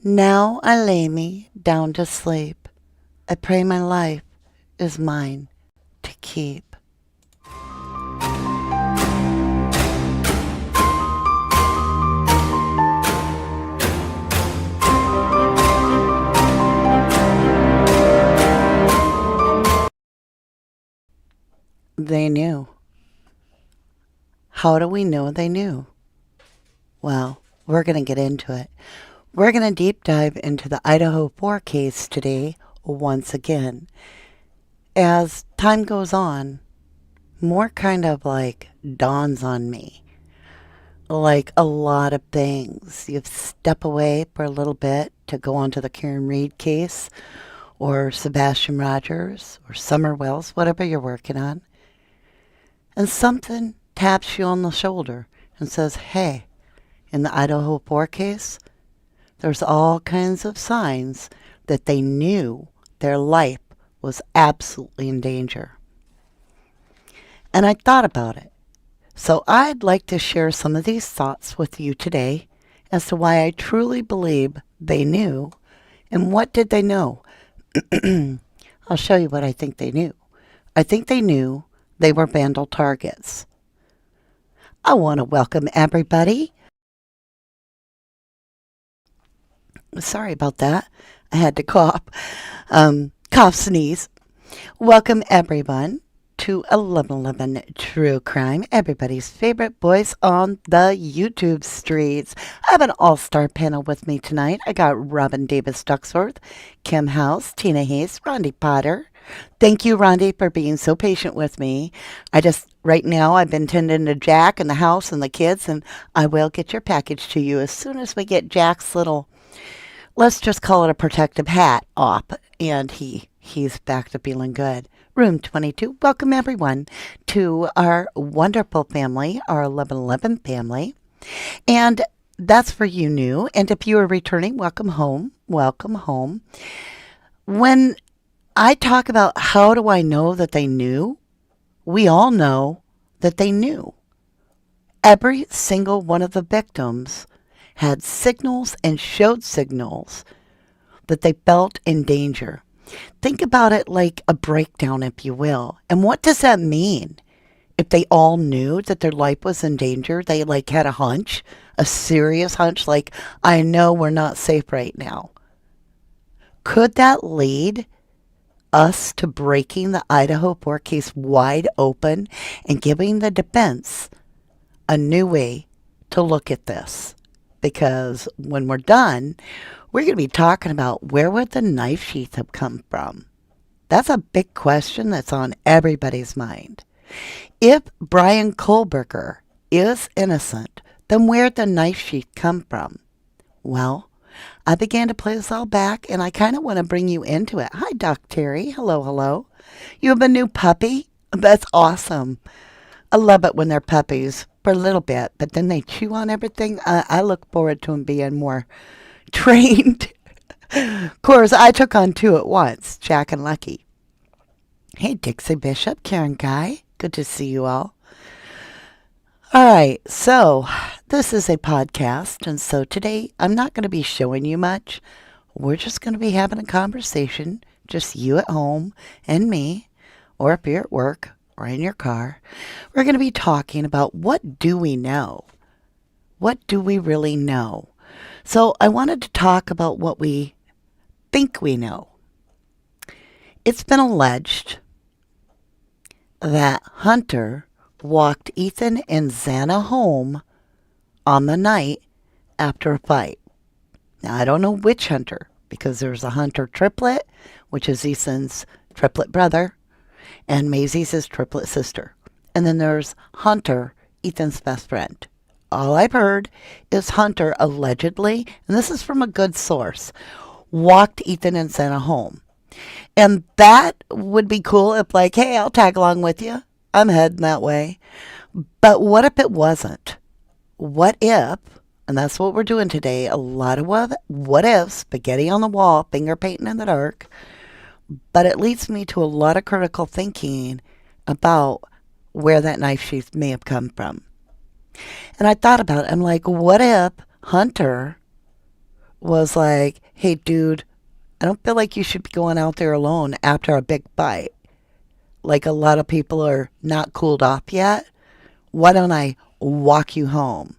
Now I lay me down to sleep. I pray my life is mine to keep. They knew. How do we know they knew? Well, we're going to get into it. We're going to deep dive into the Idaho 4 case today once again. As time goes on, more kind of like dawns on me. Like a lot of things. You step away for a little bit to go on to the Karen Reed case or Sebastian Rogers or Summer Wells, whatever you're working on. And something taps you on the shoulder and says, hey, in the Idaho 4 case, there's all kinds of signs that they knew their life was absolutely in danger. And I thought about it. So I'd like to share some of these thoughts with you today as to why I truly believe they knew and what did they know. I'll show you what I think they knew. I think they knew they were vandal targets. I want to welcome everybody. Sorry about that. I had to cough. Cough, sneeze. Welcome everyone to 1111 True Crime, everybody's favorite voice on the YouTube streets. I have an all-star panel with me tonight. I got Robin Davis Ducksworth, Kim House, Tina Hayes, Rondi Potter. Thank you, Rondi, for being so patient with me. Right now, I've been tending to Jack and the house and the kids, and I will get your package to you as soon as we get Jack's little, let's just call it a protective hat off, and he's back to feeling good. Room 22, welcome everyone to our wonderful family, our 1111 family. And that's for you new. And if you are returning, welcome home. Welcome home. When I talk about how do I know that they knew, we all know that they knew. Every single one of the victims had signals and showed signals that they felt in danger. Think about it like a breakdown, if you will. And what does that mean? If they all knew that their life was in danger, they like had a hunch, a serious hunch, like, I know we're not safe right now. Could that lead us to breaking the Idaho 4 case wide open and giving the defense a new way to look at this? Because when we're done, we're going to be talking about where would the knife sheath have come from? That's a big question that's on everybody's mind. If Brian Kohlberger is innocent, then where'd the knife sheath come from? Well, I began to play this all back, and I kind of want to bring you into it. Hi, Doc Terry. Hello, hello. You have a new puppy? That's awesome. I love it when they're puppies for a little bit, but then they chew on everything. I look forward to them being more trained. Of course, I took on two at once, Jack and Lucky. Hey, Dixie Bishop, Karen Guy. Good to see you all. All right, so this is a podcast, and so today I'm not going to be showing you much. We're just going to be having a conversation, just you at home and me, or if you're at work or in your car. We're going to be talking about what do we know? What do we really know? So I wanted to talk about what we think we know. It's been alleged that Hunter walked Ethan and Zanna home on the night after a fight. Now, I don't know which Hunter, because there's a Hunter triplet, which is Ethan's triplet brother, and Maisie's his triplet sister. And then there's Hunter, Ethan's best friend. All I've heard is Hunter allegedly, and this is from a good source, walked Ethan and Zanna home. And that would be cool if, like, hey, I'll tag along with you. I'm heading that way. But what if it wasn't? What if, and that's what we're doing today, a lot of what if, spaghetti on the wall, finger painting in the dark. But it leads me to a lot of critical thinking about where that knife sheath may have come from. And I thought about it. I'm like, what if Hunter was like, hey, dude, I don't feel like you should be going out there alone after a big fight. Like a lot of people are not cooled off yet. Why don't I walk you home?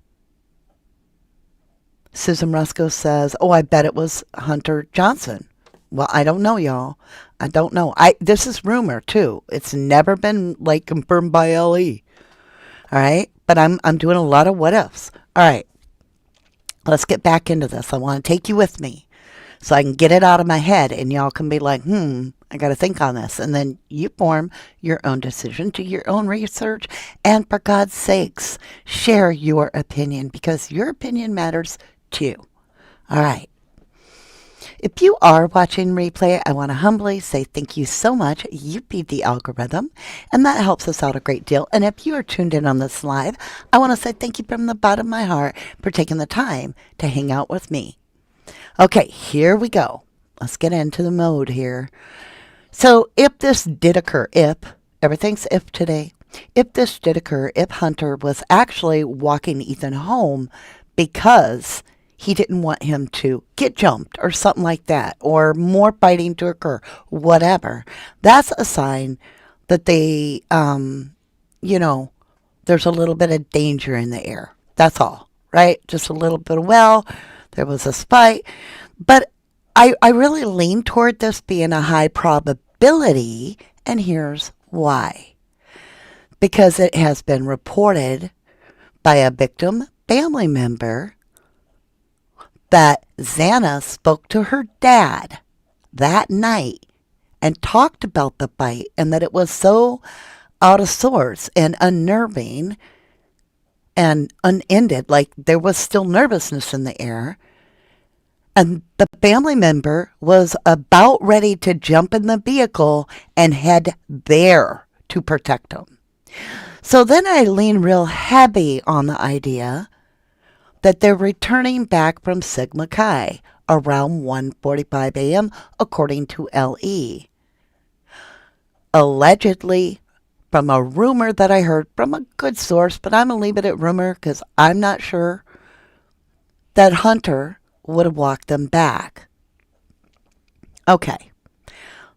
Susan Rusco says, oh, I bet it was Hunter Johnson. Well, I don't know, y'all. I don't know. This is rumor too. It's never been like confirmed by LE. All right, but I'm doing a lot of what ifs. All right, let's get back into this. I want to take you with me so I can get it out of my head, and y'all can be like, I got to think on this, and then you form your own decision, do your own research, and for God's sakes, share your opinion because your opinion matters too. All right. If you are watching replay, I want to humbly say thank you so much. You beat the algorithm, and that helps us out a great deal. And if you are tuned in on this live, I want to say thank you from the bottom of my heart for taking the time to hang out with me. Okay, here we go. Let's get into the mode here. So if this did occur, everything's if today, if this did occur, if Hunter was actually walking Ethan home because he didn't want him to get jumped or something like that, or more fighting to occur, whatever. That's a sign that they, there's a little bit of danger in the air. That's all, right? Just a little bit of, there was a fight. But I really lean toward this being a high probability, and here's why. Because it has been reported by a victim family member that Zanna spoke to her dad that night and talked about the fight and that it was so out of sorts and unnerving and unended, like there was still nervousness in the air. And the family member was about ready to jump in the vehicle and head there to protect him. So then I lean real heavy on the idea that they're returning back from Sigma Chi around 1:45 a.m. according to LE. Allegedly, from a rumor that I heard from a good source, but I'm going to leave it at rumor because I'm not sure, that Hunter would have walked them back. Okay,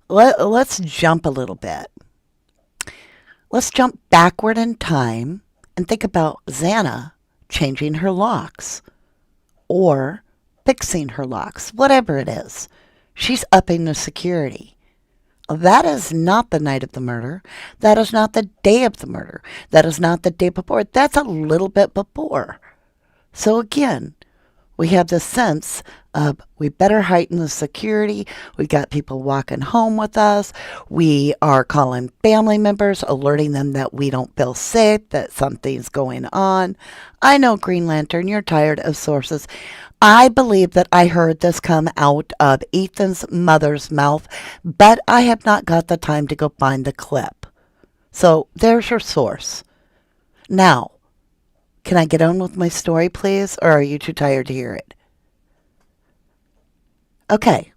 let's jump a little bit. Let's jump backward in time and think about Zanna changing her locks or fixing her locks, whatever it is. She's upping the security. That is not the night of the murder. That is not the day of the murder. That is not the day before. That's a little bit before. So again, we have this sense of we better heighten the security. We got people walking home with us. We are calling family members, alerting them that we don't feel safe, that something's going on. I know, Green Lantern, you're tired of sources. I believe that I heard this come out of Ethan's mother's mouth, but I have not got the time to go find the clip. So there's your source. Now, can I get on with my story, please? Or are you too tired to hear it? Okay.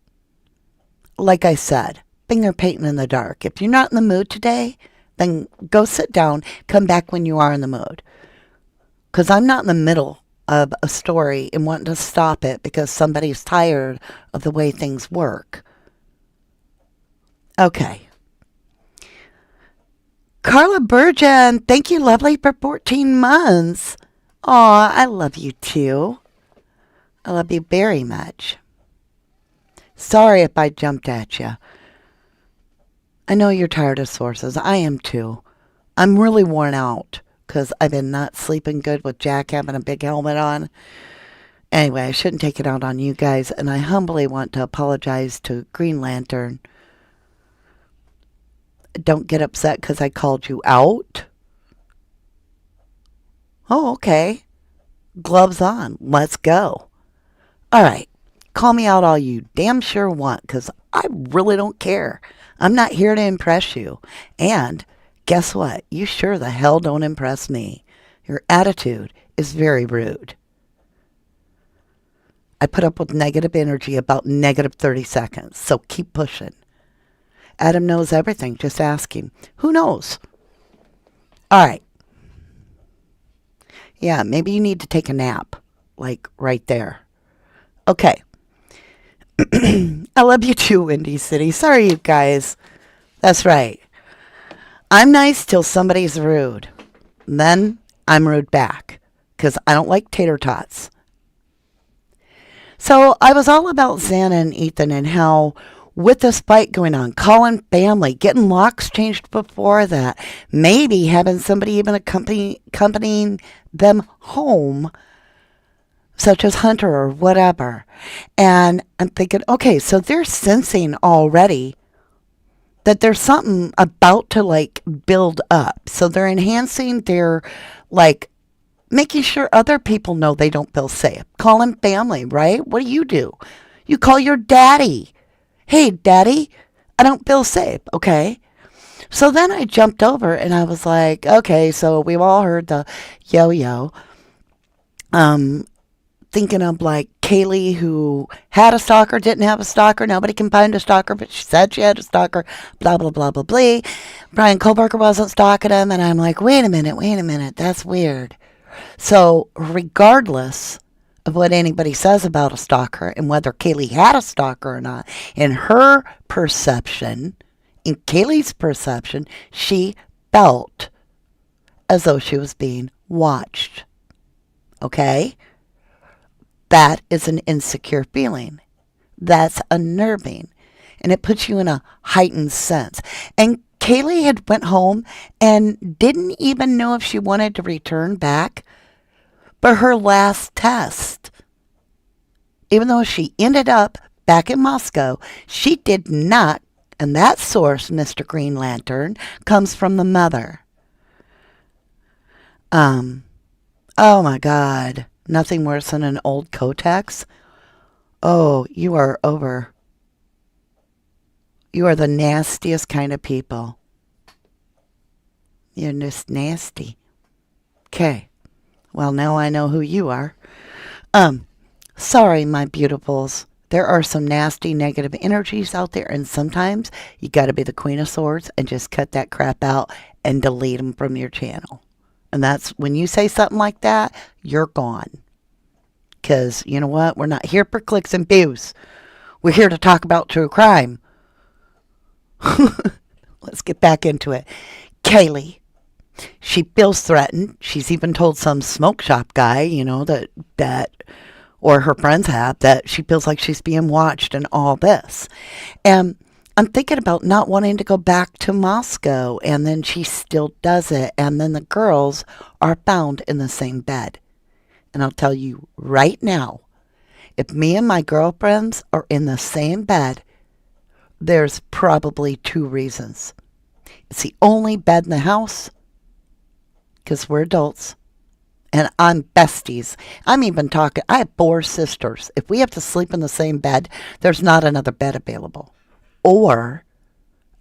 Like I said, finger painting in the dark. If you're not in the mood today, then go sit down. Come back when you are in the mood. Because I'm not in the middle of a story and wanting to stop it because somebody's tired of the way things work. Okay. Carla Burgeon, thank you, lovely, for 14 months. Aw, I love you too. I love you very much. Sorry if I jumped at you. I know you're tired of sources. I am too. I'm really worn out because I've been not sleeping good with Jack having a big helmet on. Anyway, I shouldn't take it out on you guys, and I humbly want to apologize to Green Lantern. Don't get upset because I called you out. Oh, okay. Gloves on. Let's go. All right. Call me out all you damn sure want because I really don't care. I'm not here to impress you. And guess what? You sure the hell don't impress me. Your attitude is very rude. I put up with negative energy about negative 30 seconds, so keep pushing. Adam knows everything. Just ask him. Who knows? All right. Yeah, maybe you need to take a nap. Like right there. Okay. I love you too, Windy City. Sorry, you guys. That's right. I'm nice till somebody's rude. Then I'm rude back because I don't like tater tots. So I was all about Zanna and Ethan and how, with this fight going on, calling family, getting locks changed before that, maybe having somebody even accompanying them home, such as Hunter or whatever. And I'm thinking, okay, so they're sensing already that there's something about to like build up. So they're enhancing their like making sure other people know they don't feel safe. Calling family, right? What do? You call your daddy. Hey, daddy, I don't feel safe. Okay. So then I jumped over and I was like, okay, so we've all heard the yo yo. Um, Thinking of like Kaylee who had a stalker, didn't have a stalker, nobody can find a stalker, but she said she had a stalker, blah, blah, blah, blah, blah. Brian Koberger wasn't stalking him, and I'm like, wait a minute, that's weird. So, regardless of what anybody says about a stalker and whether Kaylee had a stalker or not, in her perception, in Kaylee's perception, she felt as though she was being watched. Okay? That is an insecure feeling. That's unnerving. And it puts you in a heightened sense. And Kaylee had went home and didn't even know if she wanted to return back for her last test. Even though she ended up back in Moscow, she did not, and that source, Mr. Green Lantern, comes from the mother. Oh my God. Nothing worse than an old Kotex. Oh, you are over. You are the nastiest kind of people. You're just nasty. Okay. Well, now I know who you are. Sorry, my beautifuls. There are some nasty negative energies out there, and sometimes you got to be the Queen of Swords and just cut that crap out and delete them from your channel. And that's when you say something like that, you're gone. Because you know what? We're not here for clicks and views. We're here to talk about true crime. Let's get back into it. Kaylee. She feels threatened. She's even told some smoke shop guy, you know, that or her friends have, that she feels like she's being watched and all this. And I'm thinking about not wanting to go back to Moscow, and then she still does it. And then the girls are found in the same bed. And I'll tell you right now, if me and my girlfriends are in the same bed, there's probably two reasons. It's the only bed in the house, because we're adults, and I'm besties. I'm even talking, I have 4 sisters. If we have to sleep in the same bed, there's not another bed available. Or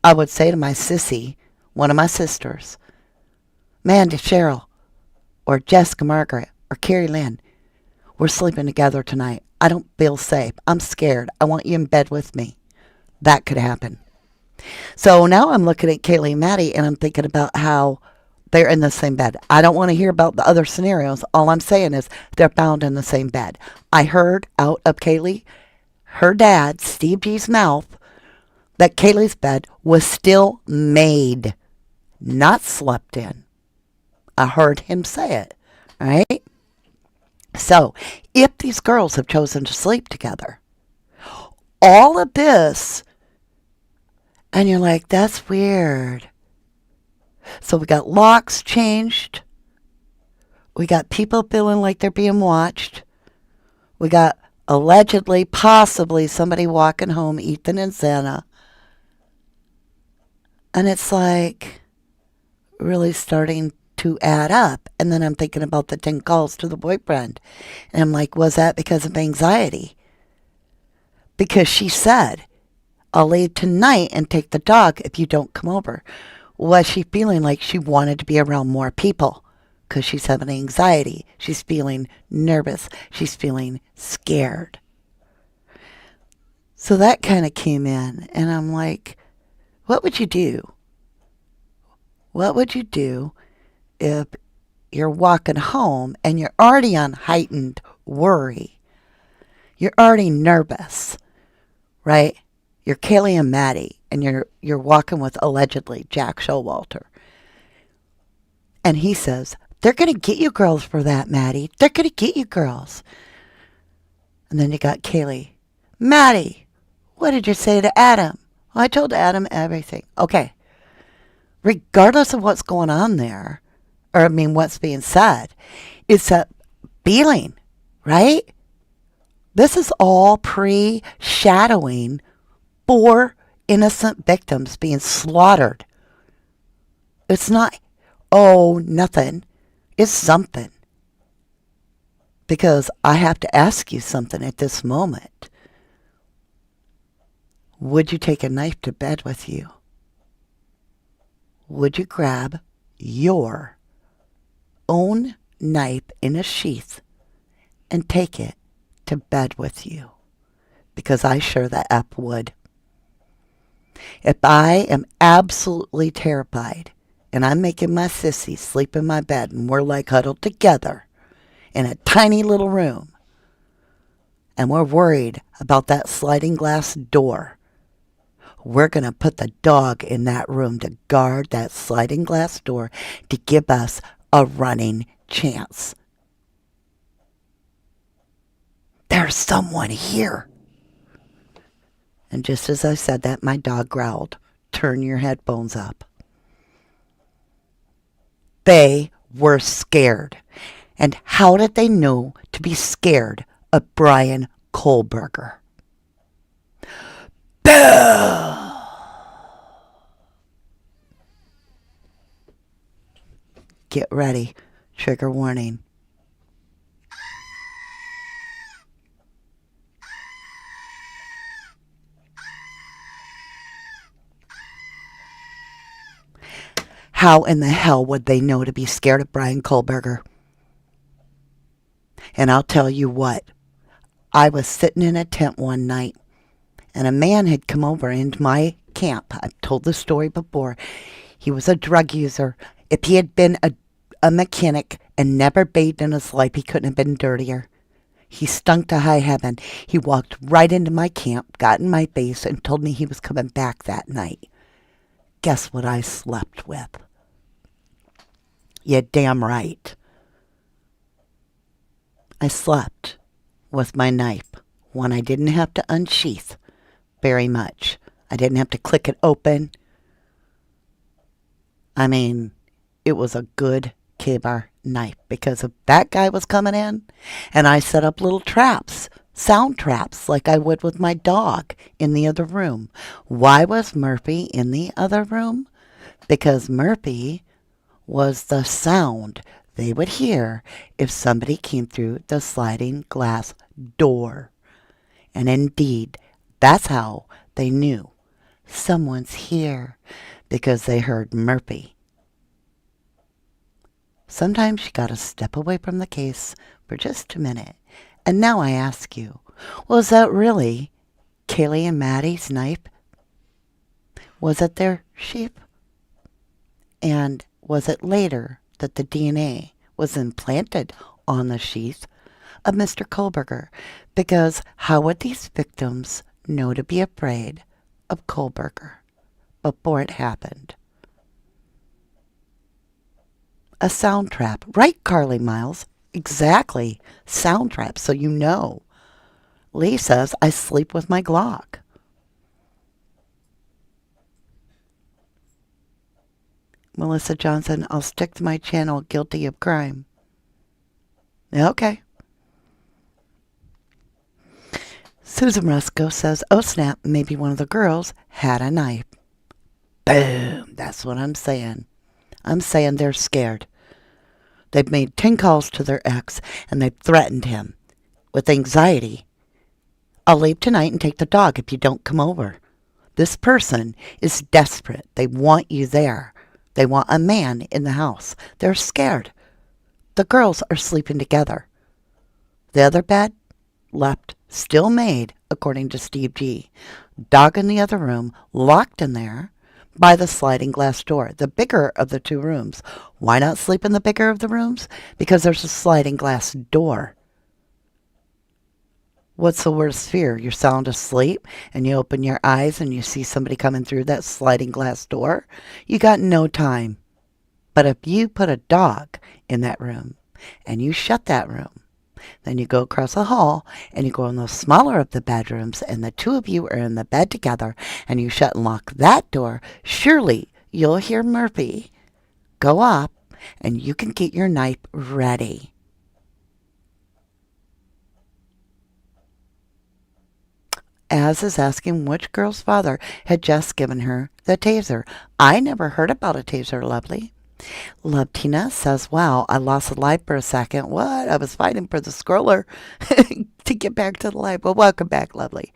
I would say to my sissy, one of my sisters, Mandy Cheryl, or Jessica Margaret, or Carrie Lynn, we're sleeping together tonight. I don't feel safe. I'm scared. I want you in bed with me. That could happen. So now I'm looking at Kaylee and Maddie, and I'm thinking about how they're in the same bed. I don't want to hear about the other scenarios. All I'm saying is they're found in the same bed. I heard out of Kaylee, her dad, Steve G's mouth, that Kaylee's bed was still made, not slept in. I heard him say it, all right? So, if these girls have chosen to sleep together, all of this, and you're like, that's weird. So we got locks changed. We got people feeling like they're being watched. We got allegedly, possibly somebody walking home, Ethan and Zanna. And it's like really starting to add up. And then I'm thinking about the 10 calls to the boyfriend. And I'm like, was that because of anxiety? Because she said, I'll leave tonight and take the dog if you don't come over. Was she feeling like she wanted to be around more people? Because she's having anxiety. She's feeling nervous. She's feeling scared. So that kind of came in. And I'm like, what would you do? What would you do if you're walking home and you're already on heightened worry? You're already nervous. right? You're Kaylee and Maddie, and you're walking with allegedly Jack Showalter. And he says, they're going to get you girls for that, Maddie. They're going to get you girls. And then you got Kaylee. Maddie, what did you say to Adam? Well, I told Adam everything. Okay. Regardless of what's going on there, or I mean, what's being said, it's a feeling, right? This is all pre-shadowing 4 innocent victims being slaughtered. It's not, oh, nothing. It's something. Because I have to ask you something at this moment. Would you take a knife to bed with you? Would you grab your own knife in a sheath and take it to bed with you? Because I sure the F would. If I am absolutely terrified and I'm making my sissy sleep in my bed and we're like huddled together in a tiny little room and we're worried about that sliding glass door, we're going to put the dog in that room to guard that sliding glass door to give us a running chance. There's someone here. And just as I said that, my dog growled. Turn your headphones up. They were scared. And how did they know to be scared of Brian Kohlberger? Get ready. Trigger warning. How in the hell would they know to be scared of Brian Kohlberger? And I'll tell you what. I was sitting in a tent one night, and a man had come over into my camp. I've told the story before. He was a drug user. If he had been a mechanic and never bathed in his life, he couldn't have been dirtier. He stunk to high heaven. He walked right into my camp, got in my face, and told me he was coming back that night. Guess what I slept with? You're damn right. I slept with my knife, one I didn't have to unsheath very much. I didn't have to click it open. I mean, it was a good K-bar knife because if that guy was coming in, and I set up little traps, sound traps, like I would with my dog in the other room. Why was Murphy in the other room? Because Murphy was the sound they would hear if somebody came through the sliding glass door. And indeed, that's how they knew someone's here, because they heard Murphy. Sometimes you gotta step away from the case for just a minute. And now I ask you, was that really Kaylee and Maddie's knife? Was it their sheath? And was it later that the DNA was implanted on the sheath of Mr. Kohlberger? Because how would these victims know to be afraid of Kohlberger before it happened? A sound trap. Right, Carly Miles? Exactly. Sound trap, so you know. Lee says, I sleep with my Glock. Melissa Johnson, I'll stick to my channel, guilty of crime. Okay. Susan Rusco says, oh snap, maybe one of the girls had a knife. Boom. That's what I'm saying. I'm saying they're scared. They've made 10 calls to their ex, and they've threatened him with anxiety. I'll leave tonight and take the dog if you don't come over. This person is desperate. They want you there. They want a man in the house. They're scared. The girls are sleeping together. The other bed left, still made, according to Steve G. Dog in the other room, locked in there by the sliding glass door, the bigger of the 2 rooms. Why not sleep in the bigger of the rooms? Because there's a sliding glass door. What's the worst fear? You're sound asleep and you open your eyes and you see somebody coming through that sliding glass door. You got no time. But if you put a dog in that room and you shut that room, then you go across the hall and you go in the smaller of the bedrooms and the two of you are in the bed together and you shut and lock that door, surely you'll hear Murphy go up and you can get your knife ready. Az is asking which girl's father had just given her the taser. I never heard about a taser, Lovely. Love Tina says, wow, I lost the live for a second. What? I was fighting for the scroller to get back to the live. Well, welcome back, Lovely.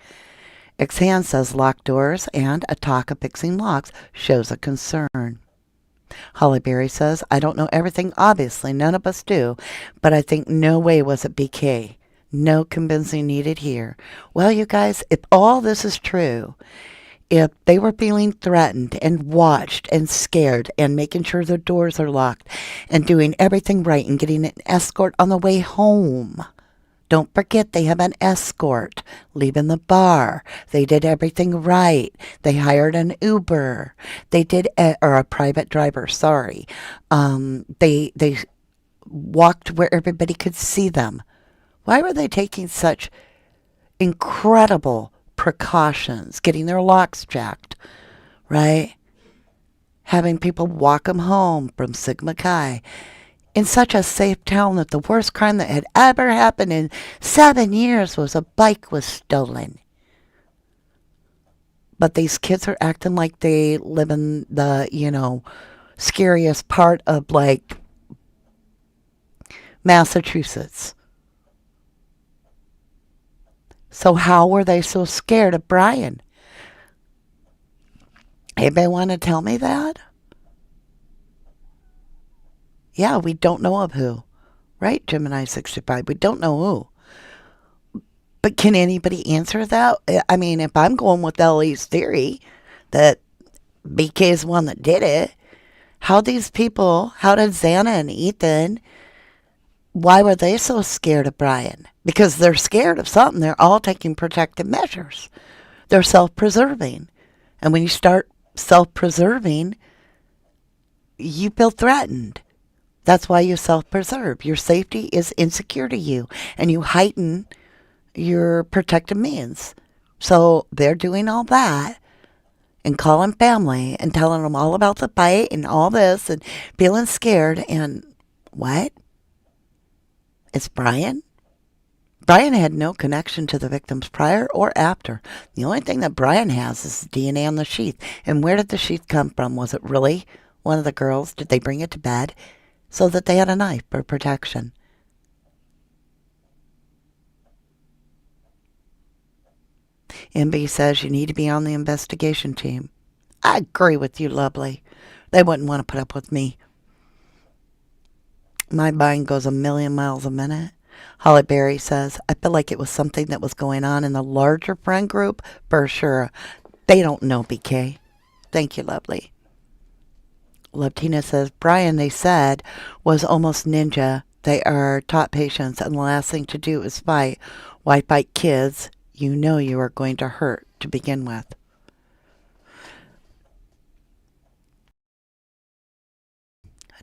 Xhan says, locked doors and a talk of fixing locks shows a concern. Hollyberry says, I don't know everything. Obviously, none of us do. But I think no way was it BK. No convincing needed here. Well, you guys, if all this is true, if they were feeling threatened and watched and scared and making sure their doors are locked and doing everything right and getting an escort on the way home. Don't forget they have an escort leaving the bar. They did everything right. They hired an Uber. They did, or a private driver, sorry. They walked where everybody could see them. Why were they taking such incredible precautions, getting their locks checked, right? Having people walk them home from Sigma Chi in such a safe town that the worst crime that had ever happened in 7 years was a bike was stolen. But these kids are acting like they live in the, scariest part of, like, Massachusetts. So how were they so scared of Brian? Anybody want to tell me that? Yeah, we don't know of who. Right, Gemini 65? We don't know who. But can anybody answer that? I mean, if I'm going with Ellie's theory that BK is the one that did it, how did Zanna and Ethan, why were they so scared of Brian? Because they're scared of something. They're all taking protective measures. They're self-preserving. And when you start self-preserving, you feel threatened. That's why you self-preserve. Your safety is insecure to you, and you heighten your protective means. So they're doing all that and calling family and telling them all about the fight and all this and feeling scared. And what? It's Brian? Brian had no connection to the victims prior or after. The only thing that Brian has is DNA on the sheath. And where did the sheath come from? Was it really one of the girls? Did they bring it to bed so that they had a knife for protection? MB says you need to be on the investigation team. I agree with you, Lovely. They wouldn't want to put up with me. My mind goes a million miles a minute. Hollyberry says, I feel like it was something that was going on in the larger friend group for sure. They don't know, BK. Thank you, Lovely. Tina says, Brian, they said, was almost ninja. They are taught patience, and the last thing to do is fight. Why fight kids? You know you are going to hurt to begin with.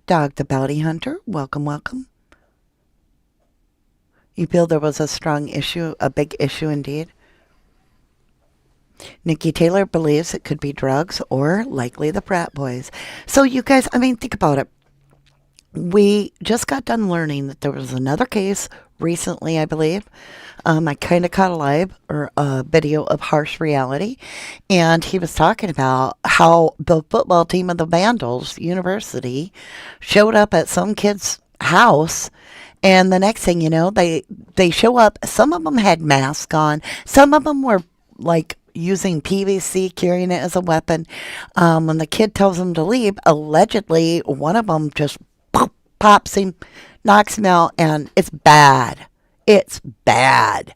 Dog the Bounty Hunter, welcome, welcome. You feel there was a strong issue, a big issue indeed? Nikki Taylor believes it could be drugs or likely the frat boys. So you guys, I mean, think about it. We just got done learning that there was another case recently, I believe. I kind of caught a video of Harsh Reality, and he was talking about how the football team of the Vandals University showed up at some kid's house, and the next thing you know, they show up. Some of them had masks on. Some of them were like using PVC, carrying it as a weapon. When the kid tells them to leave, allegedly one of them just pops him, knocks him out, and it's bad. It's bad.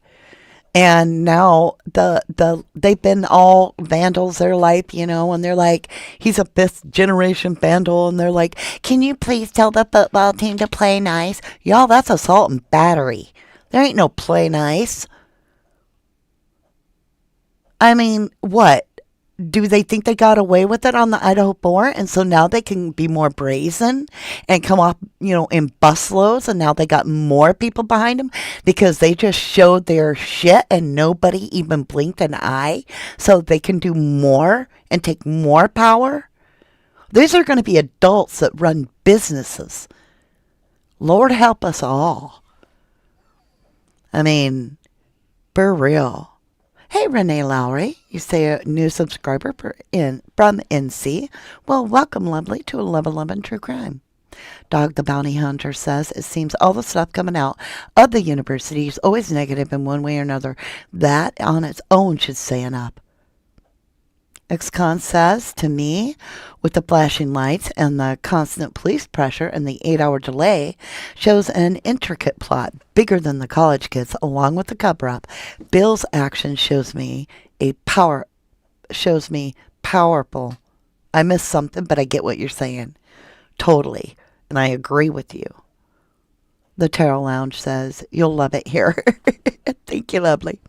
And now they've been all vandals their life, and they're like, he's a 5th generation vandal, and they're like, can you please tell the football team to play nice? Y'all, that's assault and battery. There ain't no play nice. I mean, what? Do they think they got away with it on the Idaho 4? And so now they can be more brazen and come off, in busloads. And now they got more people behind them because they just showed their shit and nobody even blinked an eye. So they can do more and take more power. These are going to be adults that run businesses. Lord help us all. I mean, for real. Hey, Renee Lowry, you say a new subscriber from NC. Well, welcome, lovely, to 1111 True Crime. Dog the Bounty Hunter says, it seems all the stuff coming out of the university is always negative in one way or another. That on its own should say enough. Ex-con says, to me, with the flashing lights and the constant police pressure and the 8-hour delay, shows an intricate plot bigger than the college kids, along with the cover-up. Bill's action shows me powerful. I missed something, but I get what you're saying. Totally. And I agree with you. The Tarot Lounge says, you'll love it here. Thank you, lovely.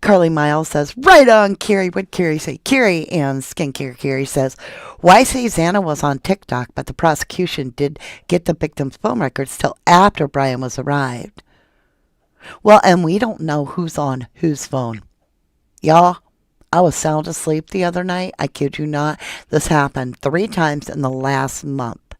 Carly Miles says, right on, Carrie. What'd Carrie say? Carrie and Skincare Carrie says, why say Zanna was on TikTok, but the prosecution did get the victim's phone records till after Brian was arrived? Well, and we don't know who's on whose phone. Y'all, I was sound asleep the other night. I kid you not. This happened 3 times in the last month.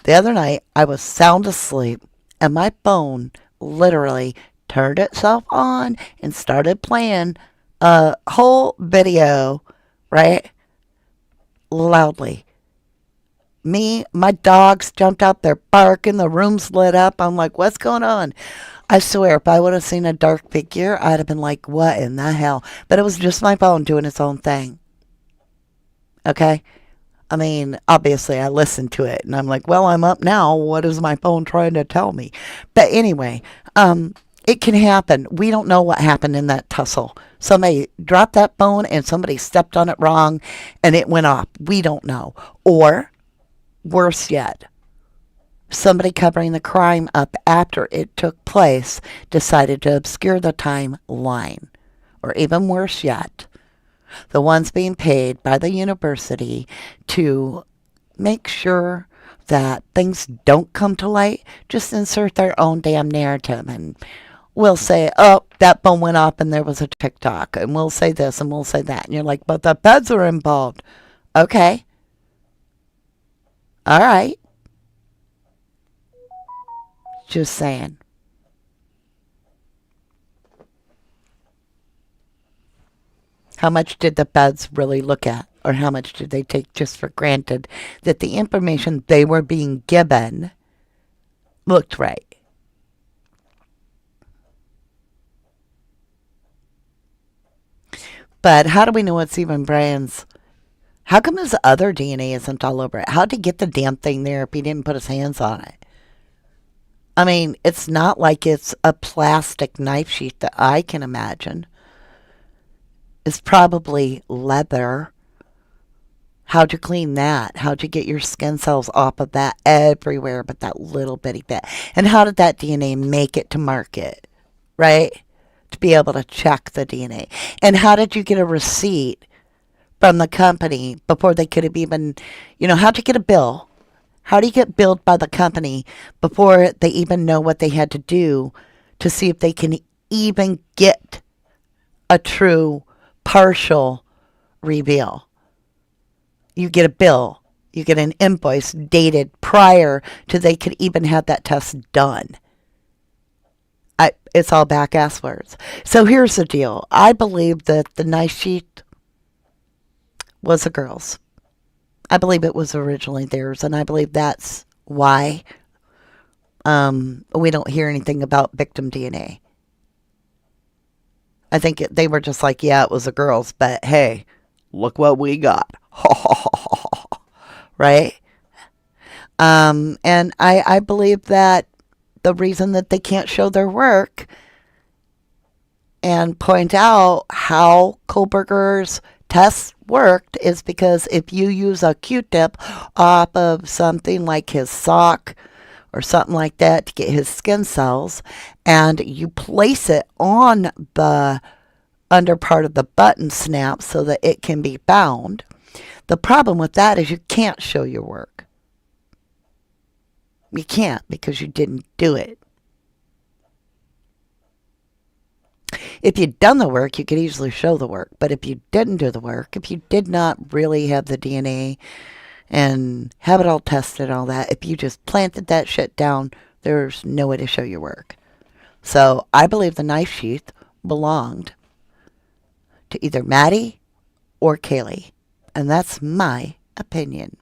The other night, I was sound asleep, and my phone literally turned itself on and started playing a whole video, right? Loudly. My dogs jumped out, they're barking, the room's lit up. I'm like, what's going on? I swear, if I would have seen a dark figure, I'd have been like, what in the hell? But it was just my phone doing its own thing. Okay? I mean, obviously I listened to it and I'm like, well, I'm up now. What is my phone trying to tell me? But anyway, it can happen. We don't know what happened in that tussle. Somebody dropped that phone and somebody stepped on it wrong and it went off. We don't know. Or, worse yet, somebody covering the crime up after it took place decided to obscure the timeline. Or even worse yet, the ones being paid by the university to make sure that things don't come to light just insert their own damn narrative and we'll say, oh, that phone went off and there was a TikTok, and we'll say this and we'll say that. And you're like, but the feds are involved. Okay. All right. Just saying. How much did the feds really look at? Or how much did they take just for granted that the information they were being given looked right? But how do we know it's even Brian's? How come his other DNA isn't all over it? How'd he get the damn thing there if he didn't put his hands on it? I mean, it's not like it's a plastic knife sheath that I can imagine. It's probably leather. How'd you clean that? How'd you get your skin cells off of that everywhere but that little bitty bit? And how did that DNA make it to market, right? To be able to check the DNA. And how did you get a receipt from the company before they could have even, how'd you get a bill? How do you get billed by the company before they even know what they had to do to see if they can even get a true partial reveal? You get a bill. You get an invoice dated prior to they could even have that test done. It's all back-ass words. So here's the deal. I believe that the knife sheath was a girl's. I believe it was originally theirs, and I believe that's why we don't hear anything about victim DNA. I think they were just like, yeah, it was a girl's, but hey, look what we got. Right? And I believe that the reason that they can't show their work and point out how Kohlberger's tests worked is because if you use a Q-tip off of something like his sock or something like that to get his skin cells and you place it on the under part of the button snaps so that it can be bound. The problem with that is you can't show your work. You can't because you didn't do it. If you'd done the work, you could easily show the work. But if you didn't do the work, if you did not really have the DNA and have it all tested and all that, if you just planted that shit down, there's no way to show your work. So I believe the knife sheath belonged to either Maddie or Kaylee. And that's my opinion.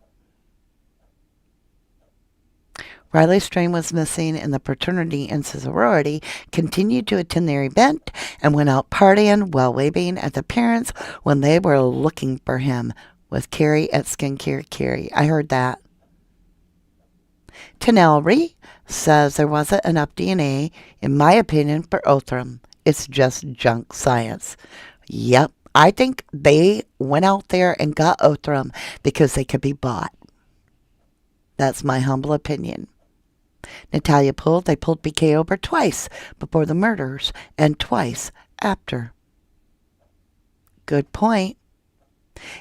Riley Strain was missing, and the fraternity and sorority continued to attend their event and went out partying while waving at the parents when they were looking for him, with Carrie at Skincare Carrie. I heard that. Tanelri says there wasn't enough DNA, in my opinion, for Othram. It's just junk science. Yep, I think they went out there and got Othram because they could be bought. That's my humble opinion. Natalia they pulled BK over twice before the murders and twice after. Good point.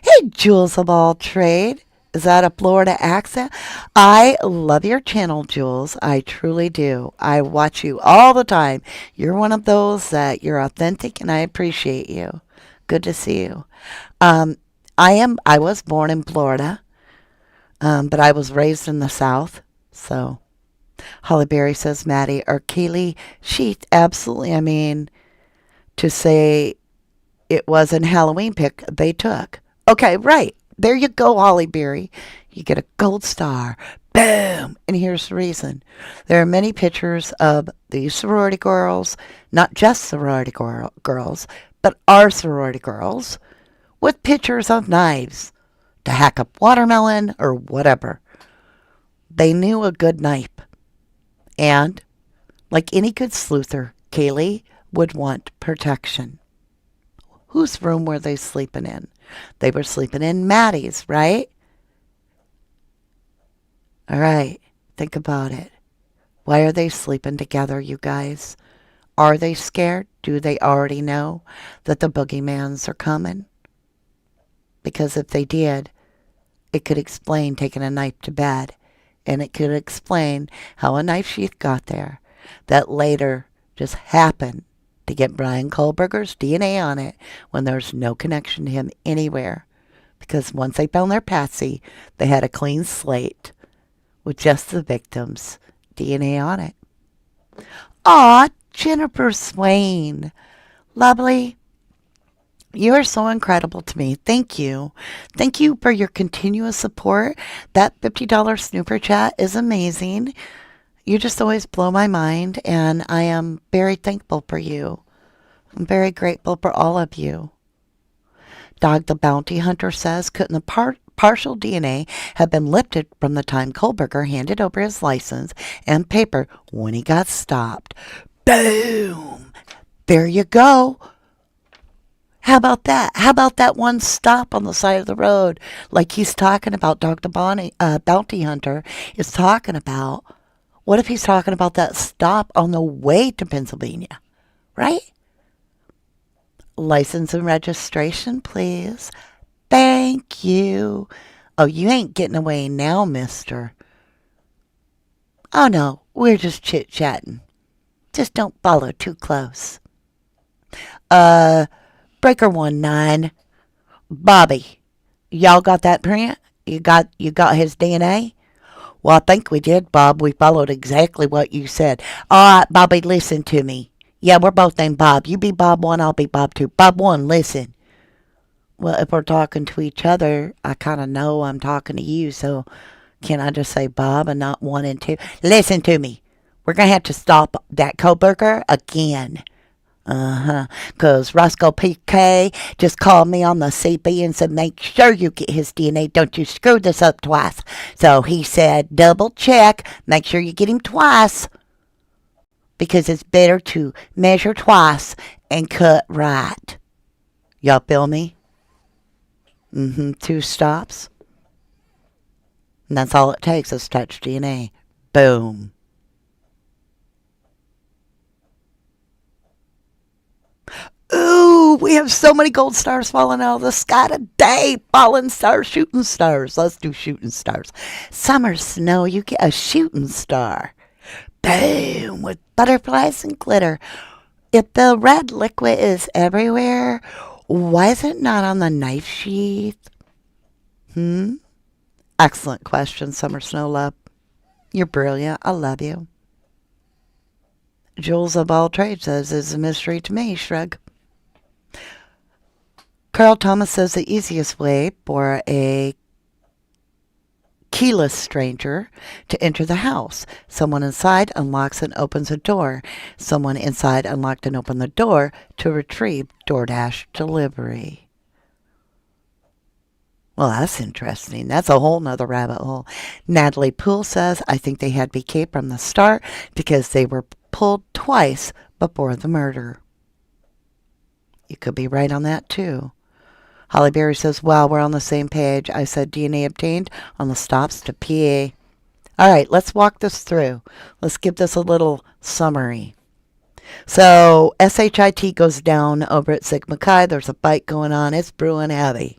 Hey, Jules of all trade. Is that a Florida accent? I love your channel, Jules. I truly do. I watch you all the time. You're one of those that you're authentic, and I appreciate you. Good to see you. I was born in Florida, but I was raised in the South, so... Holly Berry says, Maddie or Kaylee Sheath. Absolutely. I mean, to say it was an Halloween pick they took. Okay, right. There you go, Holly Berry. You get a gold star. Boom. And here's the reason. There are many pictures of these sorority girls, not just sorority girls, but our sorority girls, with pictures of knives to hack up watermelon or whatever. They knew a good knife. And, like any good sleuther, Kaylee would want protection. Whose room were they sleeping in? They were sleeping in Maddie's, right? All right, think about it. Why are they sleeping together, you guys? Are they scared? Do they already know that the boogeymans are coming? Because if they did, it could explain taking a knife to bed. And it could explain how a knife sheath got there that later just happened to get Brian Kohlberger's DNA on it when there's no connection to him anywhere. Because once they found their patsy, they had a clean slate with just the victim's DNA on it. Aw, Jennifer Swain. Lovely. You are so incredible to me. Thank you. Thank you for your continuous support. That $50 snooper chat is amazing. You just always blow my mind, and I am very thankful for you. I'm very grateful for all of you. Dog the Bounty Hunter says, couldn't the partial DNA have been lifted from the time Kohlberger handed over his license and paper when he got stopped? Boom! There you go. How about that? How about that one stop on the side of the road? Like he's talking about, Dr. Bounty Hunter is talking about. What if he's talking about that stop on the way to Pennsylvania? Right? License and registration, please. Thank you. Oh, you ain't getting away now, mister. Oh, no. We're just chit-chatting. Just don't follow too close. Breaker 19, Bobby, y'all got that print? You got his DNA? Well, I think we did, Bob. We followed exactly what you said. All right, Bobby, listen to me. Yeah, we're both named Bob. You be Bob 1, I'll be Bob 2. Bob 1, listen. Well, if we're talking to each other, I kind of know I'm talking to you, so can I just say Bob and not 1 and 2? Listen to me. We're going to have to stop that Kohlberger again. Because Roscoe PK just called me on the CB and said, make sure you get his DNA. Don't you screw this up twice. So he said, double check. Make sure you get him twice. Because it's better to measure twice and cut right. Y'all feel me? 2 stops. And that's all it takes is touch DNA. Boom. Ooh, Ooh, we have so many gold stars falling out of the sky today. Falling stars, shooting stars. Let's do shooting stars. Summer snow, you get a shooting star. Boom, with butterflies and glitter. If the red liquid is everywhere, why is it not on the knife sheath? Excellent question, Summer Snow Love. You're brilliant. I love you. Jules of all trades says, it's a mystery to me, shrug. Carl Thomas says the easiest way for a keyless stranger to enter the house. Someone inside unlocks and opens a door. Someone inside unlocked and opened the door to retrieve DoorDash delivery. Well, that's interesting. That's a whole nother rabbit hole. Natalie Poole says, I think they had BK from the start because they were pulled twice before the murder. You could be right on that, too. Holly Berry says, wow, we're on the same page. I said DNA obtained on the stops to PA. All right, let's walk this through. Let's give this a little summary. So, SHIT goes down over at Sigma Chi. There's a fight going on. It's brewing heavy.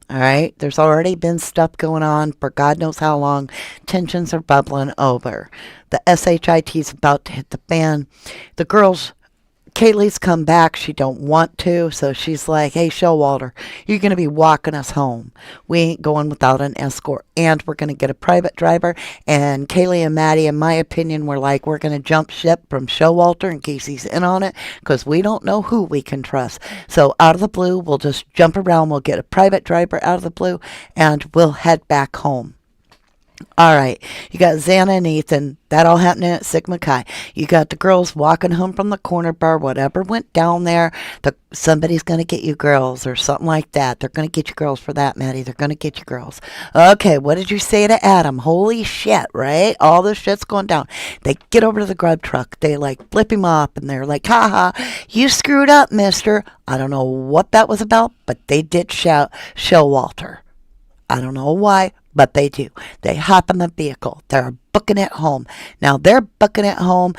All right, there's already been stuff going on for God knows how long. Tensions are bubbling over. The SHIT's about to hit the fan. The girls, Kaylee's come back. She don't want to, so she's like, hey, Showalter, you're going to be walking us home. We ain't going without an escort, and we're going to get a private driver. And Kaylee and Maddie, in my opinion, were like, we're going to jump ship from Showalter in case he's in on it, because we don't know who we can trust. So out of the blue, we'll just jump around. We'll get a private driver out of the blue, and we'll head back home. All right, you got Zanna and Ethan. That all happening at Sigma Chi. You got the girls walking home from the corner bar. Whatever went down there, somebody's going to get you girls or something like that. They're going to get you girls for that, Maddie. They're going to get you girls. Okay, what did you say to Adam? Holy shit, right? All this shit's going down. They get over to the grub truck. They like flip him up and they're like, haha, you screwed up, mister. I don't know what that was about, but they did shout, Showalter. I don't know why, but they do. They hop in the vehicle. They're booking it home. Now they're booking it home.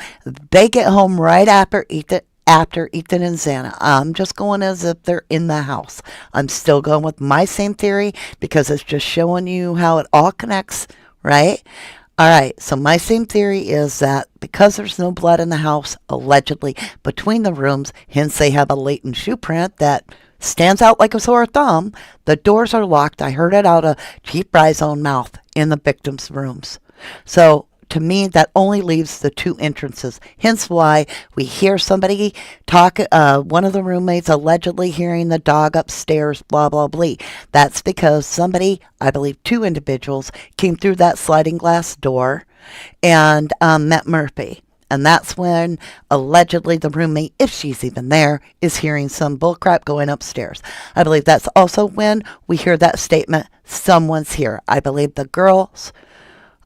They get home right after Ethan and Zanna. I'm just going as if they're in the house. I'm still going with my same theory because it's just showing you how it all connects, right? All right, so my same theory is that because there's no blood in the house, allegedly, between the rooms, hence they have a latent shoe print that stands out like a sore thumb. The doors are locked. I heard it out of Chief Bry's own mouth in the victims' rooms. So to me, that only leaves the two entrances. Hence why we hear somebody talk, one of the roommates allegedly hearing the dog upstairs, blah, blah, blah. That's because somebody, I believe two individuals, came through that sliding glass door and met Murphy. And that's when, allegedly, the roommate, if she's even there, is hearing some bullcrap going upstairs. I believe that's also when we hear that statement, someone's here. I believe the girls,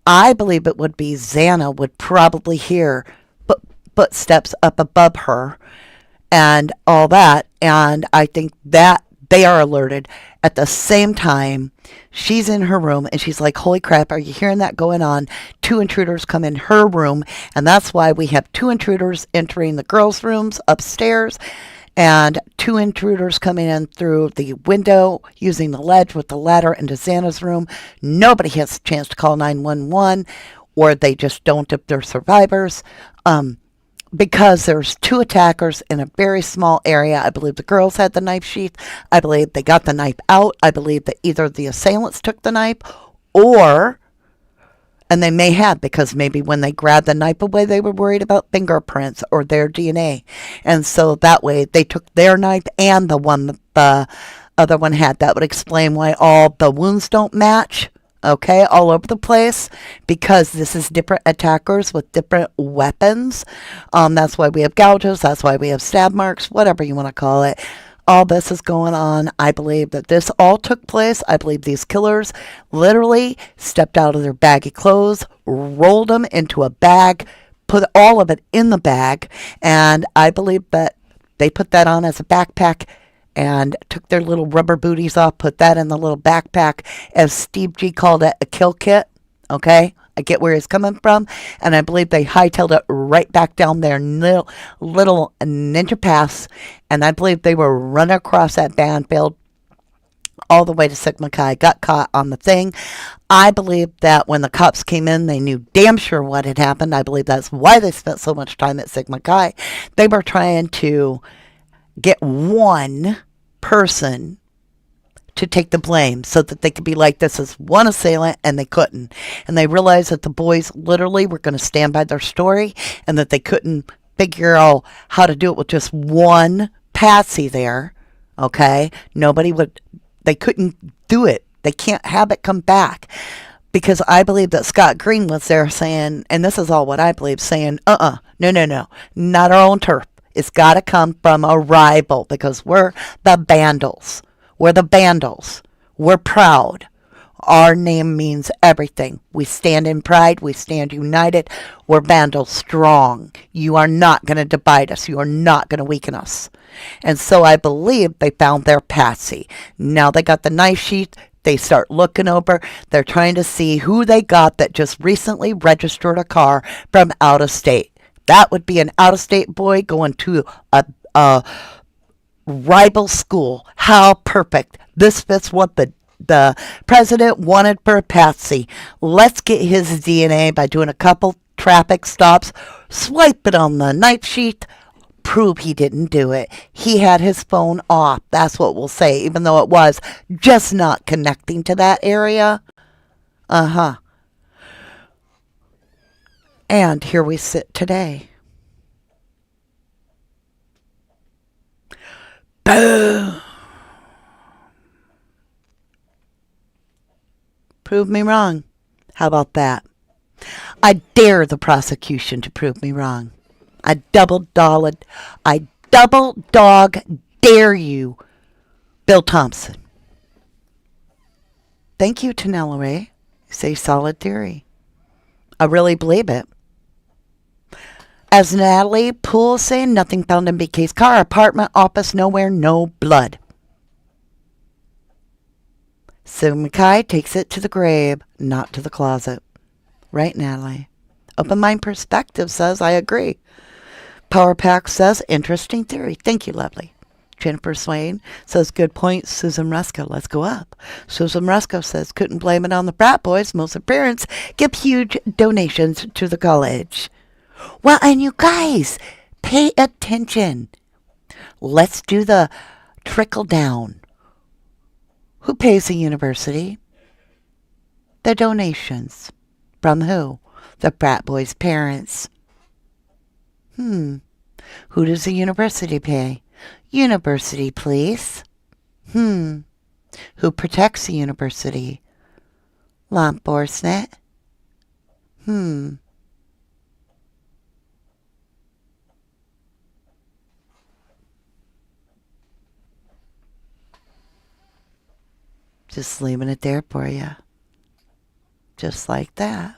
I believe it would be Zanna would probably hear footsteps up above her and all that. And I think that they are alerted. At the same time, she's in her room and she's like, holy crap, are you hearing that going on? Two intruders come in her room. And that's why we have two intruders entering the girls' rooms upstairs and two intruders coming in through the window using the ledge with the ladder into Zanna's room. Nobody has a chance to call 911, or they just don't if they're survivors. Because there's two attackers in a very small area. I believe the girls had the knife sheath. I believe they got the knife out. I believe that either the assailants took the knife or, and they may have, because maybe when they grabbed the knife away, they were worried about fingerprints or their DNA. And so that way they took their knife and the one that the other one had. That would explain why all the wounds don't match. Okay, all over the place, because this is different attackers with different weapons. That's why we have gouges. That's why we have stab marks, whatever you want to call it. All this is going on. I believe that this all took place. I believe these killers literally stepped out of their baggy clothes, rolled them into a bag, put all of it in the bag, and I believe that they put that on as a backpack and took their little rubber booties off, put that in the little backpack, as Steve G called it, a kill kit, okay? I get where he's coming from, and I believe they hightailed it right back down their little ninja pass, and I believe they were running across that battlefield all the way to Sigma Chi, got caught on the thing. I believe that when the cops came in, they knew damn sure what had happened. I believe that's why they spent so much time at Sigma Chi. They were trying to get one person to take the blame so that they could be like, this is one assailant, and they couldn't. And they realized that the boys literally were going to stand by their story and that they couldn't figure out how to do it with just one patsy there. Okay? They couldn't do it. They can't have it come back. Because I believe that Scott Green was there saying, and this is all what I believe, saying, no, not our own turf. It's got to come from a rival because we're the Vandals. We're the Vandals. We're proud. Our name means everything. We stand in pride. We stand united. We're Vandals strong. You are not going to divide us. You are not going to weaken us. And so I believe they found their patsy. Now they got the knife sheath. They start looking over. They're trying to see who they got that just recently registered a car from out of state. That would be an out-of-state boy going to a rival school. How perfect. This fits what the president wanted for a patsy. Let's get his DNA by doing a couple traffic stops, swipe it on the knife sheath, prove he didn't do it. He had his phone off. That's what we'll say, even though it was just not connecting to that area. And here we sit today. Boom! Prove me wrong. How about that? I dare the prosecution to prove me wrong. I double dog dare you, Bill Thompson. Thank you, Tanella Ray. You say solid theory. I really believe it. As Natalie Poole saying, nothing found in BK's car, apartment, office, nowhere, no blood. So Mackay takes it to the grave, not to the closet. Right, Natalie? Open Mind Perspective says, I agree. Power Pack says, interesting theory. Thank you, lovely. Jennifer Swain says, good point. Susan Rusko, let's go up. Susan Rusko says, couldn't blame it on the frat boys. Most of parents give huge donations to the college. Well, and you guys, pay attention. Let's do the trickle down. Who pays the university? The donations. From who? The frat boys' parents. Who does the university pay? University, please. Who protects the university? Law enforcement. Just leaving it there for you. Just like that.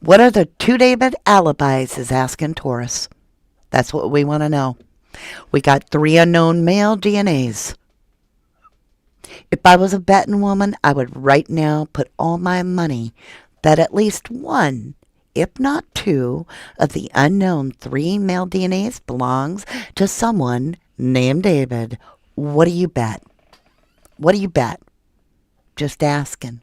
What are the two David alibis, is asking Taurus. That's what we want to know. We got 3 unknown male DNAs. If I was a betting woman, I would right now put all my money that at least one, if not 2, of the unknown 3 male DNAs belongs to someone named David. What do you bet? What do you bet? Just asking.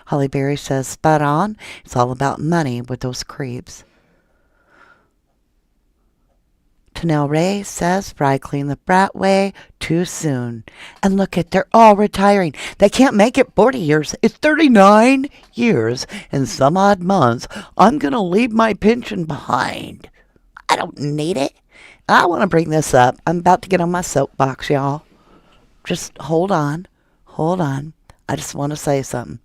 Holly Berry says, spot on. It's all about money with those creeps. Tanel Ray says, Fry clean the frat way too soon. And look at, they're all retiring. They can't make it 40 years. It's 39 years and some odd months. I'm going to leave my pension behind. I don't need it. I want to bring this up. I'm about to get on my soapbox, y'all. Just hold on. Hold on. I just want to say something.